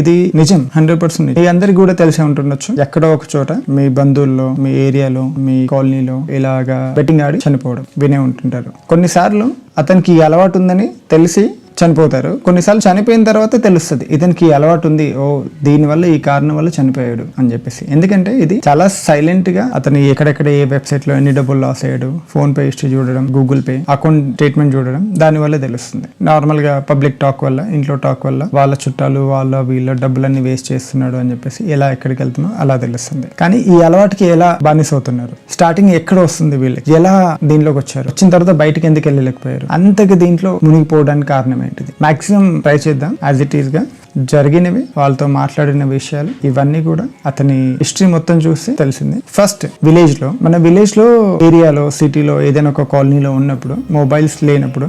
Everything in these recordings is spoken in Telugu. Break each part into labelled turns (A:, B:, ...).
A: ఇది నిజం 100%. మీ అందరికి కూడా తెలిసే ఉంటుండొచ్చు, ఎక్కడో ఒక చోట మీ బంధువుల్లో, మీ ఏరియాలో, మీ కాలనీలో ఇలాగా బెట్టింగ్ ఆడి చనిపోవడం వినే ఉంటుంటారు. కొన్నిసార్లు అతనికి ఈ అలవాటు ఉందని తెలిసి చనిపోతారు, కొన్నిసార్లు చనిపోయిన తర్వాత తెలుస్తుంది ఇతనికి అలవాటు ఉంది, ఓ దీనివల్ల ఈ కారణం వల్ల చనిపోయాడు అని చెప్పేసి. ఎందుకంటే ఇది చాలా సైలెంట్ గా అతను ఎక్కడెక్కడ ఏ వెబ్సైట్ లో ఎన్ని డబ్బులు లాస్ అయ్యాడు, ఫోన్ పే హిస్టరీ చూడడం, గూగుల్ పే అకౌంట్ స్టేట్మెంట్ చూడడం, దాని వల్ల తెలుస్తుంది. నార్మల్ గా పబ్లిక్ టాక్ వల్ల, ఇంట్లో టాక్ వల్ల వాళ్ళ చుట్టాలు వీళ్ళ డబ్బులన్నీ వేస్ట్ చేస్తున్నాడు అని చెప్పేసి ఎలా ఎక్కడికి వెళ్తున్నా అలా తెలుస్తుంది. కానీ ఈ అలవాటుకి ఎలా బానిస అవుతున్నారు, స్టార్టింగ్ ఎక్కడ వస్తుంది వీళ్ళకి, ఎలా దీనిలోకి వచ్చారు, వచ్చిన తర్వాత బయటకి ఎందుకు వెళ్ళలేకపోయారు, అంతగా దీంట్లో మునిగిపోవడానికి కారణం ఏంటిది? మాక్సిమం ట్రై చేద్దాం యాజ్ ఇట్ ఈస్ గా జరిగినవి, వాళ్ళతో మాట్లాడిన విషయాలు, ఇవన్నీ కూడా అతని హిస్టరీ మొత్తం చూసి తెలిసింది. ఫస్ట్ విలేజ్ లో, మన విలేజ్ లో, ఏరియాలో, సిటీలో, ఏదైనా ఒక కాలనీలో ఉన్నప్పుడు మొబైల్స్ లేనప్పుడు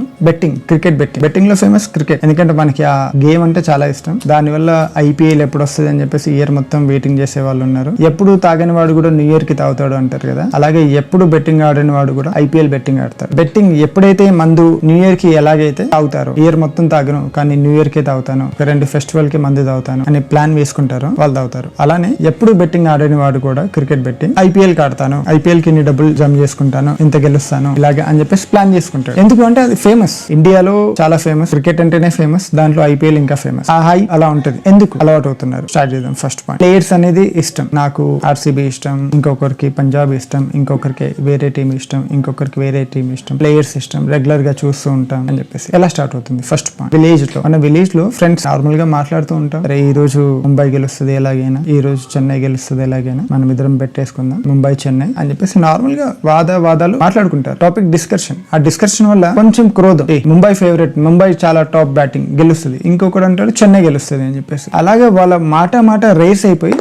A: క్రికెట్ బెట్టింగ్ లో ఫేమస్ క్రికెట్. ఎందుకంటే మనకి ఆ గేమ్ అంటే చాలా ఇష్టం. దానివల్ల IPL ఎప్పుడు వస్తుంది అని చెప్పేసి ఇయర్ మొత్తం వెయిటింగ్ చేసే వాళ్ళు ఉన్నారు. ఎప్పుడు తాగని వాడు కూడా న్యూ ఇయర్ కి తాగుతాడు అంటారు కదా, అలాగే ఎప్పుడు బెట్టింగ్ ఆడని వాడు కూడా IPL బెట్టింగ్ ఆడతారు. బెట్టింగ్ ఎప్పుడైతే మందు న్యూ ఇయర్ కి ఎలాగైతే తాగుతారో, ఇయర్ మొత్తం తాగను కానీ న్యూ ఇయర్ కే తాగుతాను, ఒక 2 ఫెస్టివల్ కి మందు తాగుతాను అని ప్లాన్ వేసుకుంటారు, వాళ్ళు తాగుతారు. అలానే ఎప్పుడు బెట్టింగ్ ఆడని వాడు కూడా క్రికెట్ బెట్టింగ్ IPL కి ఆడతాను, IPL కి ఇన్ని డబ్బులు జమ చేసుకుంటాను, ఇంత గెలుస్తాను ఇలాగే అని చెప్పేసి ప్లాన్ చేసుకుంటాడు. ఎందుకు అంటే అది ఫేమస్, ఇండియాలో చాలా ఫేమస్, క్రికెట్ అంటేనే ఫేమస్, దాంట్లో IPL ఇంకా ఫేమస్. ఆ హై అలా ఉంటది. ఎందుకు అలవాటు అవుతున్నారు? స్టార్ట్ చేద్దాం. ఫస్ట్ పాయింట్, ప్లేయర్స్ అనేది ఇష్టం. నాకు RCB ఇష్టం, ఇంకొకరికి పంజాబ్ ఇష్టం, ఇంకొకరికి వేరే టీం ఇష్టం, ఇంకొకరికి వేరే టీం ఇష్టం, ప్లేయర్స్ ఇష్టం, రెగ్యులర్ గా చూస్తూ ఉంటాం అని చెప్పేసి ఎలా స్టార్ట్ అవుతుంది? ఫస్ట్ పాయింట్, విలేజ్ లో. మన విలేజ్ లో ఫ్రెండ్స్ నార్మల్ గా మాట్లాడుతూ ఉంటాం, అరే ఈ రోజు ముంబై గెలుస్తుంది ఎలాగైనా, ఈ రోజు చెన్నై గెలుస్తుంది ఎలాగైనా, మనం ఇద్దరం పెట్టేసుకుందాం ముంబై చెన్నై అని చెప్పేసి నార్మల్ గా వాదాలు మాట్లాడుకుంటారు. Topic discussion. ఆ డిస్కషన్ వల్ల కొంచెం క్రోధం, ముంబై ఫేవరెట్, ముంబై చాలా టాప్ బ్యాటింగ్ గెలుస్తుంది, ఇంకొకటి అంటాడు చెన్నై గెలుస్తుంది అని చెప్పేసి. అలాగే వాళ్ళ మాట రేస్ అయిపోయి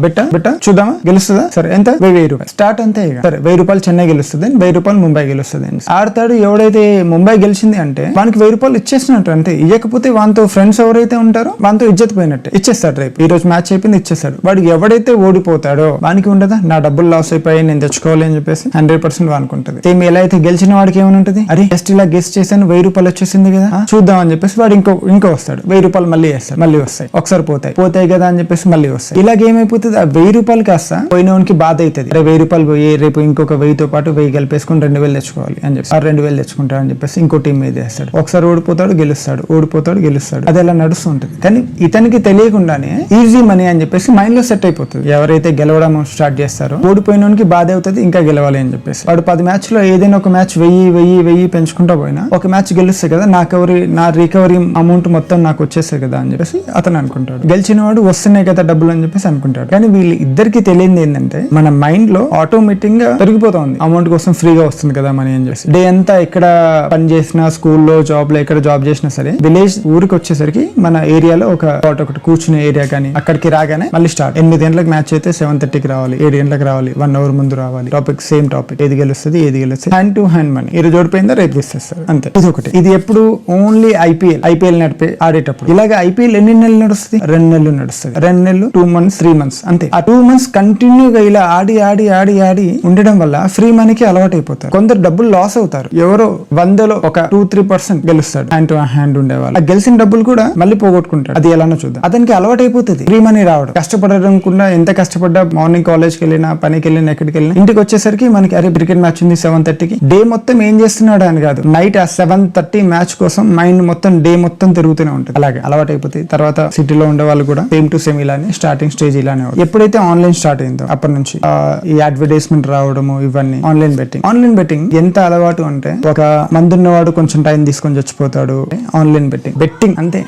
A: బెట్ట చూద్దామా గెలుస్తుందా, సరే ఎంత, 1000 రూపాయలు స్టార్ట్, అంతే. సరే 1000 రూపాయలు చెన్నై గెలుస్తుంది, 1000 రూపాయలు ముంబై గెలుస్తుంది అని ఆడతాడు. ఎవడైతే ముంబై గెలిచింది అంటే వానికి 1000 రూపాయలు ఇచ్చేసినట్టు, అంతే. ఇవ్వకపోతే వానితో ఫ్రెండ్స్ ఎవరైతే ఉంటారో వానితో ఇజ్జత్ పోయినట్టే, ఇచ్చేస్తాడు. రేపు ఈ రోజు మ్యాచ్ అయిపోయింది ఇచ్చేస్తాడు. వాడు ఎవడైతే ఓడిపోతాడో వానికి ఉండదా, నా డబ్బులు లాస్ అయిపోయి నేను తెచ్చుకోవాలి అని చెప్పేసి 100% వానుకుంటది. సేమ్ ఎలా అయితే గెలిచిన వాడికి ఏమనుంటది, అరే జస్ట్ ఇలా గెస్ట్ చేశాను 1000 రూపాయలు వచ్చేసింది కదా, చూద్దాం అని చెప్పేసి వాడు ఇంకో వస్తాడు, 1000 రూపాయలు మళ్ళీ వేస్తాడు, మళ్ళీ వస్తాయి, ఒకసారి పోతాయి కదా అని చెప్పేసి మళ్ళీ వస్తాయి. ఇలాగేమైపోతుంది, ఆ 1000 రూపాయలు కాస్త పోయినోనికి బాధ అవుతుంది. 1000 రూపాయలు పోయి రేపు ఇంకొక 1000తో పాటు 1000 కలిపేసుకుని 2000 తెచ్చుకోవాలి అని చెప్పి 2000 తెచ్చుకుంటాడు అని చెప్పేసి ఇంకో టీం మీద వేస్తాడు. ఒకసారి ఓడిపోతాడు గెలుస్తాడు, అది ఎలా నడుస్తూ ఉంటుంది. కానీ ఇతనికి తెలియకుండానే ఈజీ మనీ అని చెప్పేసి మైండ్ లో సెట్ అయిపోతుంది. ఎవరైతే గెలవడం స్టార్ట్ చేస్తారో ఓడిపోయినోనికి బాధ అవుతుంది, ఇంకా గెలవాలి అని చెప్పేసి. వాడు 10 మ్యాచ్ లో ఏదైనా ఒక మ్యాచ్ 1000 పెంచుకుంటా పోయినా ఒక మ్యాచ్ గెలుస్తాయి కదా, నా రికవరీ అమౌంట్ మొత్తం నాకు వచ్చేస్తాయి కదా అని చెప్పేసి అతను అనుకుంటాడు. గెలిచిన వాడు వస్తున్నాయి కదా డబ్బులు అని చెప్పేసి అనుకుంటాడు. కానీ వీళ్ళు ఇద్దరికి తెలియదు ఏంటంటే మన మైండ్ లో ఆటోమేటిక్ గా పెరిగిపోతుంది, అమౌంట్ కోసం ఫ్రీగా వస్తుంది కదా మనీ అని చెప్పేసి. డే అంతా ఎక్కడ పని చేసినా, స్కూల్లో, జాబ్ లో ఎక్కడ జాబ్ చేసినా సరే, విలేజ్ ఊరికి వచ్చేసరికి మన ఏరియాలో ఒకటి కూర్చునే ఏరియా కానీ అక్కడికి రాగానే మళ్ళీ స్టార్ట్. 8 గంటలకు మ్యాచ్ అయితే 7:30కి రావాలి, 7 గంటలకు రావాలి, 1 అవర్ ముందు రావాలి. సేమ్ టాపిక్, ఏది గెలుస్తుంది హ్యాండ్ టు హ్యాండ్ మనీ. ఈ రోజు ఓడిపోయిందా రేపు ఇస్తారు, అంతే. ఇది ఒకటి. ఇది ఎప్పుడు ఓన్లీ ఐపీఎల్ నడిపే ఆడేటప్పుడు. ఇలాగ IPL ఎన్ని నెలలు నడుస్తుంది? 2 నెలలు నడుస్తుంది. 2 నెలలు, 2 మంత్స్, 3 మంత్స్, అంతే. ఆ 2 మంత్స్ కంటిన్యూగా ఇలా ఆడి ఉండడం వల్ల ఫ్రీ మనీకి అలవాటు అయిపోతారు. కొందరు డబ్బులు లాస్ అవుతారు. ఎవరో 100లో ఒక 2-3% గెలుస్తాడు, హ్యాండ్ టు హ్యాండ్ ఉండేవాళ్ళు. ఆ గెలిచిన డబ్బులు కూడా మళ్ళీ పోగొట్టుకుంటాడు. అది ఎలానో చూద్దాం. అతనికి అలవాటు అయిపోతుంది ఫ్రీ మనీ రావడం. కష్టపడడం కూడా, ఎంత కష్టపడ్డా, మార్నింగ్ కాలేజ్కి వెళ్ళినా, పనికి వెళ్ళినా, ఎక్కడికి వెళ్ళినా, ఇంటికి వచ్చేసరికి మనకి అరే క్రికెట్ మ్యాచ్ ఉంది 7:30కి. డే మొత్తం ఏం చేస్తున్నాడు అని కాదు, నైట్ ఆ 7:30 మ్యాచ్ కోసం మైండ్ మొత్తం డే మొత్తం తిరుగుతూనే ఉంటుంది. అలాగే అలవాటు అయిపోతుంది. తర్వాత సిటీలో ఉండే వాళ్ళు కూడా సేమ్ టు సేమ్ ఇలానే స్టార్టింగ్ స్టేజ్ ఇలానే. ఎప్పుడైతే ఆన్లైన్ స్టార్ట్ అయిందో అప్పటి నుంచి ఈ అడ్వర్టైజ్మెంట్ రావడము, ఇవన్నీ ఆన్లైన్ బెట్టింగ్ ఎంత అలవాటు అంటే, ఒక మందు ఉన్నవాడు కొంచెం టైం తీసుకొని చచ్చిపోతాడు. ఆన్లైన్ బెట్టింగ్ అంతే.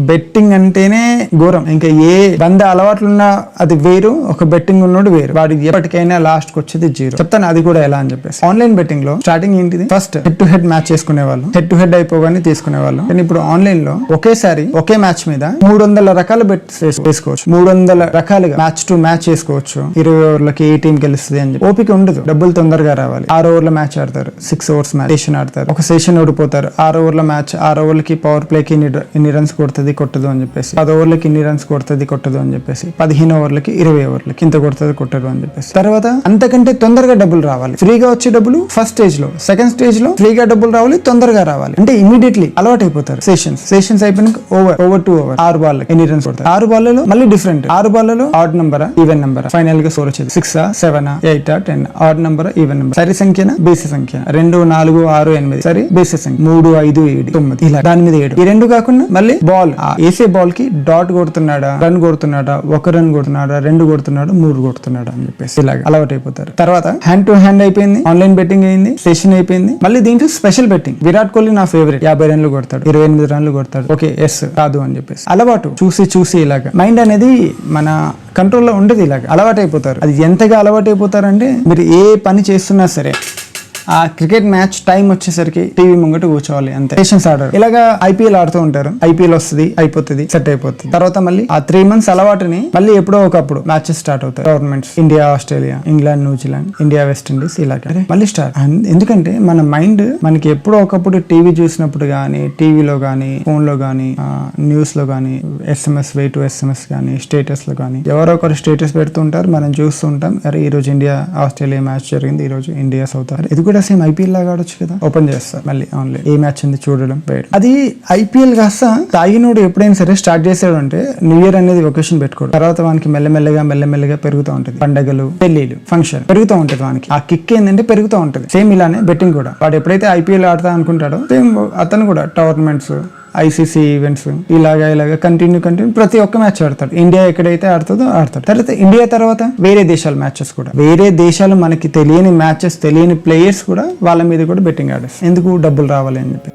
A: బెట్టింగ్ అంటేనే ఘోరం. ఇంకా ఏ 100 అలవాట్లున్నా అది వేరు, ఒక బెట్టింగ్ ఉన్నోడు వేరు. వాడికి ఎప్పటికైనా లాస్ట్ కి వచ్చేది 0. చెప్తాను అది కూడా ఎలా అని చెప్పేసి. ఆన్లైన్ బెట్టింగ్ లో స్టార్టింగ్ ఏంటిది, first head to head match చేసుకునే వాళ్ళు, హెడ్ టు హెడ్ అయిపోగానే తీసుకునే వాళ్ళు. కానీ ఇప్పుడు ఆన్లైన్ లో ఒకేసారి ఒకే మ్యాచ్ మీద 300 రకాల బెట్స్ వేసుకోవచ్చు. 300 రకాలుగా గా మ్యాచ్ టు మ్యాచ్ చేసుకోవచ్చు. 20 ఓవర్లకి ఏ టీం గెలుస్తుంది అని చెప్పి ఓపిక ఉండదు. డబ్బులు తొందరగా రావాలి. 6 ఓవర్ల మ్యాచ్ ఆడతారు, 6 ఓవర్స్ మ్యాచ్ సెషన్ ఆడతారు. ఒక సెషన్ ఓడిపోతారు. 6 ఓవర్ల మ్యాచ్, 6 ఓవర్లకి పవర్ ప్లేకి ఇన్ని రన్స్ కొడుతుంది కొట్టదు అని చెప్పేసి, 10 ఓవర్లకి ఇన్ని రన్స్ కొడుతుంది కొట్టదు అని చెప్పేసి, 15 ఓవర్లకి 20 ఓవర్లకి ఇంత కొడుతుంది కొట్టదు అని చెప్పేసి, తర్వాత అంతకంటే తొందరగా డబ్బులు రావాలి. ఫ్రీగా వచ్చే డబ్బులు ఫస్ట్ స్టేజ్ లో, సెకండ్ స్టేజ్ లో ఫ్రీగా డబ్బులు రావాలి, తొందరగా రావాలి. అంటే ఇమీడియట్లీ అలవాటు అయిపోతారు. సెషన్స్ అయిపోయినాక ఓవర్ 2 ఓవర్ 6 బాల్ ఎన్ని రన్స్ కొడతారు. 6 బాల్లో మళ్ళీ డిఫరెంట్. 6 బాల్లో odd number even number final గా స్కోర్ వచ్చేది 6 7 8 10. ఆడ్ నంబర్ ఈవెన్ నంబర్, సరి సంఖ్యన బేసి సంఖ్య, 2 4 6 8 సరి బేసి సంఖ్య, 3 5 7 9 ఇలా దాని మీద 7. ఈ రెండు కాకుండా మళ్ళీ బాల్ వేసే బాల్ కి డాట్ కొడుతున్నాడా, రన్ కొడుతున్నాడా, 1 రన్ కొడుతున్నాడా, 2 కొడుతున్నాడా, 3 కొడుతున్నాడా అని చెప్పేసి ఇలాగ అలవాటు అయిపోతారు. తర్వాత హ్యాండ్ టు హ్యాండ్ అయిపోయింది, ఆన్లైన్ బెట్టింగ్ అయింది, సెషన్ అయిపోయింది. మళ్ళీ దీంట్లో స్పెషల్ బెట్టింగ్. విరాట్ కోహ్లీ నా ఫేవరెట్, 50 రన్లు కొడతాడు, 28 రన్లు కొడతాడు, ఓకే ఎస్ కాదు అని చెప్పేసి అలవాటు చూసి ఇలాగ మైండ్ అనేది మన కంట్రోల్లో ఉండదు. ఇలాగ అలవాటు అయిపోతారు. అది ఎంతగా అలవాటు అయిపోతారంటే మీరు ఏ పని చేస్తున్నా సరే ఆ క్రికెట్ మ్యాచ్ టైం వచ్చేసరికి టీవీ ముంగట కూర్చోవాలి అంతే. పేషెన్స్ ఆడారు. ఇలాగా ఐపీఎల్ ఆడుతూ ఉంటారు. ఐపీఎల్ వస్తుంది, అయిపోతుంది, సెట్ అయిపోతుంది. తర్వాత మళ్ళీ ఆ 3 months అలవాటుని మళ్ళీ ఎప్పుడో ఒకప్పుడు మ్యాచెస్ స్టార్ట్ అవుతాయి. Tournaments, India Australia, England New Zealand, India west Indies ఇలాగ మళ్ళీ స్టార్ట్. ఎందుకంటే మన మైండ్ మనకి ఎప్పుడో ఒకప్పుడు టీవీ చూసినప్పుడు కానీ, టీవీలో కానీ, ఫోన్ లో కానీ, న్యూస్ లో కానీ, SMS వే టు SMS కానీ, స్టేటస్ లో కానీ ఎవరో ఒకరు స్టేటస్ పెడుతూ ఉంటారు. మనం చూస్తూ ఉంటాం, అరే ఈ రోజు ఇండియా ఆస్ట్రేలియా మ్యాచ్ జరిగింది, ఈ రోజు ఇండియా సౌత్. ఇది కూడా సేమ్ ఐపీఎల్ లాగా ఆడొచ్చు కదా. ఓపెన్ చేస్తారు మళ్ళీ ఆన్లైన్, ఏ మ్యాచ్ ఉంది చూడడం వేయడం. అది ఐపీఎల్ కాస్త తాగినోడు ఎప్పుడైనా సరే స్టార్ట్ చేసాడు అంటే న్యూ ఇయర్ అనేది ఒకేషన్ పెట్టుకోడు. తర్వాత వానికి మెల్లమెల్లగా పెరుగుతూ ఉంటుంది. పండగలు, పెళ్లిలు, ఫంక్షన్ పెరుగుతూ ఉంటుంది. వానికి ఆ కిక్ ఏంటంటే పెరుగుతూ ఉంటుంది. సేమ్ ఇలానే బెట్టింగ్ కూడా. వాడు ఎప్పుడైతే ఐపీఎల్ ఆడతా అనుకుంటాడో సేమ్ అతను కూడా టోర్నమెంట్స్, ICC ఈవెంట్స్ ఇలాగా కంటిన్యూ ప్రతి ఒక్క మ్యాచ్ ఆడతాడు. ఇండియా ఎక్కడైతే ఆడుతుందో ఆడతాడు. తర్వాత ఇండియా తర్వాత వేరే దేశాల మ్యాచెస్ కూడా, వేరే దేశాలు మనకి తెలియని మ్యాచెస్, తెలియని ప్లేయర్స్ కూడా వాళ్ళ మీద కూడా బెట్టింగ్ ఆడేస్తారు. ఎందుకు? డబ్బులు రావాలి అని చెప్పి.